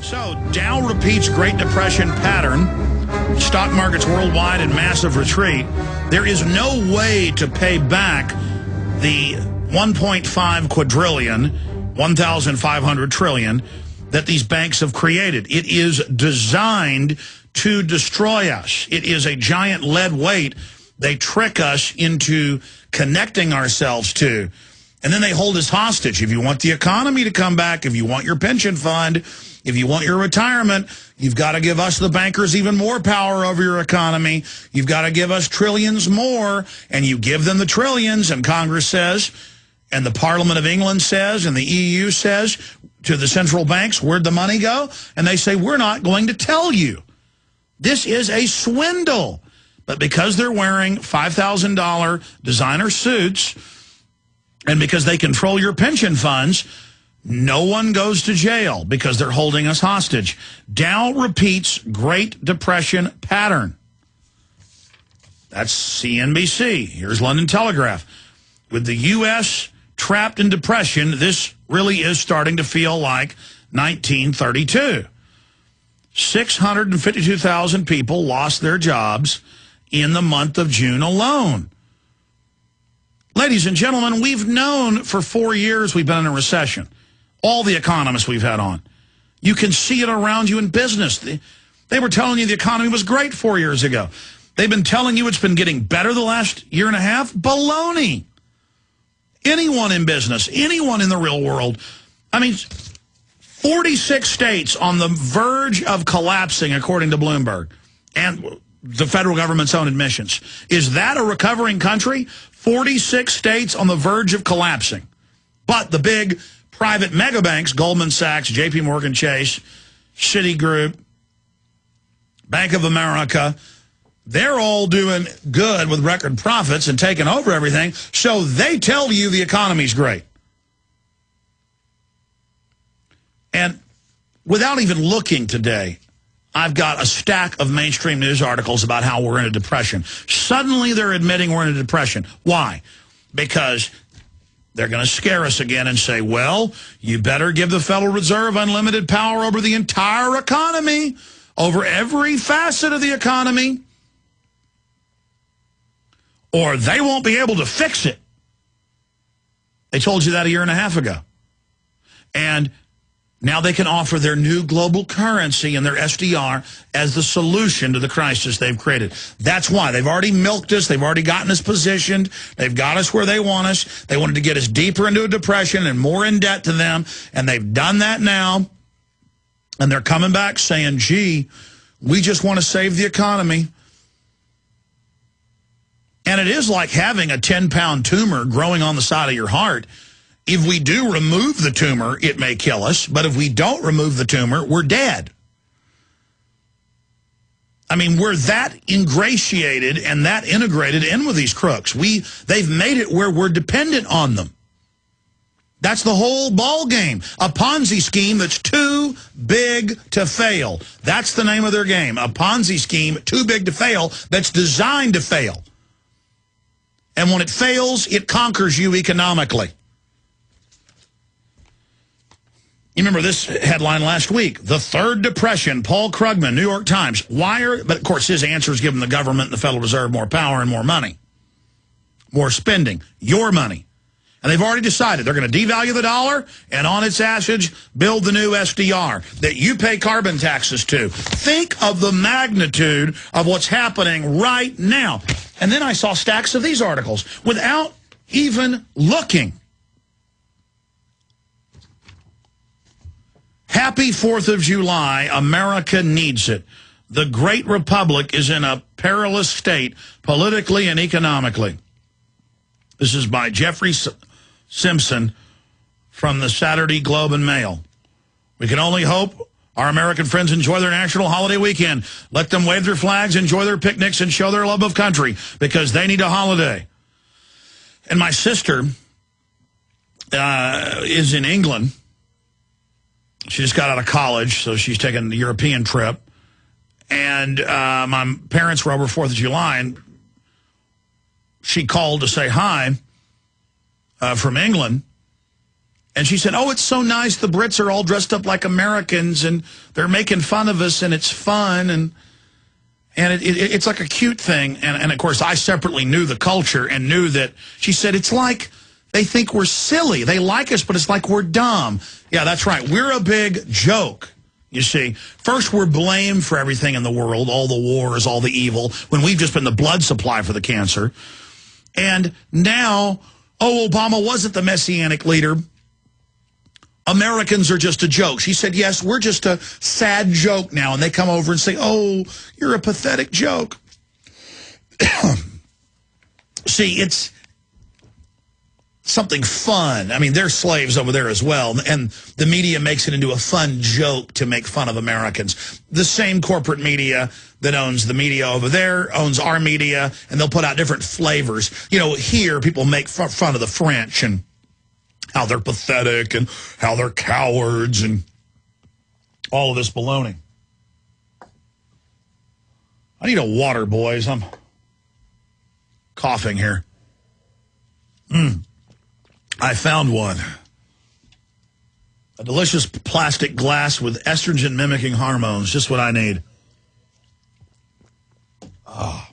So, Dow repeats Great Depression pattern. Stock markets worldwide in massive retreat. There is no way to pay back the 1.5 quadrillion, 1,500 trillion that these banks have created. It is designed to destroy us. It is a giant lead weight they trick us into connecting ourselves to. And then they hold us hostage. If you want the economy to come back, if you want your pension fund, if you want your retirement, you've got to give us, the bankers, even more power over your economy. You've got to give us trillions more, and you give them the trillions, and Congress says, and the Parliament of England says, and the EU says to the central banks, where'd the money go? And they say, we're not going to tell you. This is a swindle. But because they're wearing $5,000 designer suits, and because they control your pension funds, no one goes to jail because they're holding us hostage. Dow repeats Great Depression pattern. That's CNBC. Here's London Telegraph. With the U.S. trapped in depression, this really is starting to feel like 1932. 652,000 people lost their jobs in the month of June alone. Ladies and gentlemen, we've known for 4 years we've been in a recession. All the economists we've had on. You can see it around you in business. They were telling you the economy was great 4 years ago. They've been telling you it's been getting better the last year and a half. Baloney. Anyone in business, anyone in the real world. I mean, 46 states on the verge of collapsing, according to Bloomberg, and the federal government's own admissions. Is that a recovering country? 46 states on the verge of collapsing. But the big private mega banks, Goldman Sachs, JP Morgan Chase, Citigroup, Bank of America, they're all doing good with record profits and taking over everything, so they tell you the economy's great. And without even looking today, I've got a stack of mainstream news articles about how we're in a depression. Suddenly they're admitting we're in a depression. Why? Because they're going to scare us again and say, well, you better give the Federal Reserve unlimited power over the entire economy, over every facet of the economy, or they won't be able to fix it. They told you that a year and a half ago. And now they can offer their new global currency and their SDR as the solution to the crisis they've created. That's why. They've already milked us. They've already gotten us positioned. They've got us where they want us. They wanted to get us deeper into a depression and more in debt to them, and they've done that now. And they're coming back saying, gee, we just want to save the economy. And it is like having a 10-pound tumor growing on the side of your heart. If we do remove the tumor, it may kill us. But if we don't remove the tumor, we're dead. I mean, we're that ingratiated and that integrated in with these crooks. They've made it where we're dependent on them. That's the whole ball game. A Ponzi scheme that's too big to fail. That's the name of their game. A Ponzi scheme too big to fail that's designed to fail. And when it fails, it conquers you economically. You remember this headline last week, the third depression, Paul Krugman, New York Times. But of course his answer is giving the government and the Federal Reserve more power and more money. More spending, your money. And they've already decided they're going to devalue the dollar and on its passage build the new SDR that you pay carbon taxes to. Think of the magnitude of what's happening right now. And then I saw stacks of these articles without even looking. Happy 4th of July. America needs it. The Great Republic is in a perilous state politically and economically. This is by Jeffrey Simpson from the Saturday Globe and Mail. We can only hope our American friends enjoy their national holiday weekend. Let them wave their flags, enjoy their picnics, and show their love of country because they need a holiday. And my sister is in England. She just got out of college, so she's taking the European trip. And my parents were over 4th of July, and she called to say hi from England. And she said, oh, it's so nice. The Brits are all dressed up like Americans, and they're making fun of us, and it's fun. And it's like a cute thing. And, of course, I separately knew the culture and knew that, she said, it's like they think we're silly. They like us, but it's like we're dumb. Yeah, that's right. We're a big joke, you see. First, we're blamed for everything in the world, all the wars, all the evil, when we've just been the blood supply for the cancer. And now, oh, Obama wasn't the messianic leader. Americans are just a joke. She said, yes, we're just a sad joke now. And they come over and say, oh, you're a pathetic joke. See, it's something fun. I mean, they're slaves over there as well. And the media makes it into a fun joke to make fun of Americans. The same corporate media that owns the media over there owns our media, and they'll put out different flavors. You know, here people make fun of the French and how they're pathetic and how they're cowards and all of this baloney. I need a water, boys. I'm coughing here. I found one. A delicious plastic glass with estrogen-mimicking hormones. Just what I need. Oh.